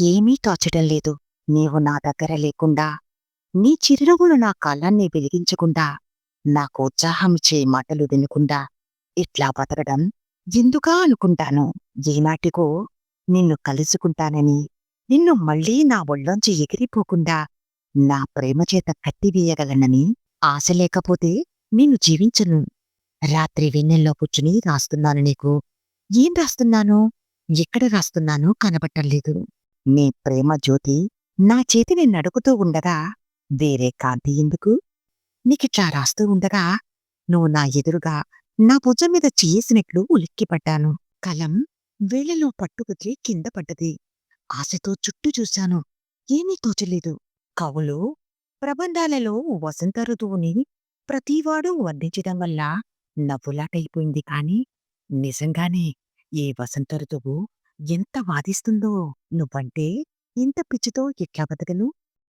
ఏమీ తోచటం లేదు. నీవు నా దగ్గర లేకుండా, నీ చిరునవ్వులు నా కళ్ళాన్ని వెలిగించకుండా, నాకోత్సాహమిచ్చే మాటలు వినకుండా, ఇట్లా బతకడం ఎందుకా అనుకుంటాను. ఏనాటికో నిన్ను కలుసుకుంటానని, నిన్ను మళ్ళీ నా ఒళ్ళోంచి ఎగిరిపోకుండా, నా ప్రేమ చేత కట్టివేయగలనని ఆశ లేకపోతే నేను జీవించను. రాత్రి వెన్నెల్లో కూర్చుని రాస్తున్నాను నీకు. ఏం రాస్తున్నాను? ఎక్కడ రాస్తున్నానో కనబడటం లేదు. నీ ప్రేమ జ్యోతి నా చేతిని నడుపుతూ ఉండగా, వేరే కాంతి ఎందుకు? నీకిట్లా రాస్తూ ఉండగా, నువ్వు నా ఎదురుగా నా భుజం మీద చేసినట్లు ఉలిక్కిపడ్డాను. కలం వేళ్ళలో పట్టుకుని కింద పడ్డది. ఆశతో చుట్టూ చూశాను. ఏమీ తోచలేదు. కవులు ప్రబంధాలలో వసంత ఋతువుని ప్రతివాడు వర్ణించడం వల్ల నవ్వులాటైపోయింది కాని, నిజంగానే ఈ వసంత ఋతువు ఎంత వాదిస్తుందో. నువ్వంటే ఇంత పిచ్చితో ఎట్లా బతకను?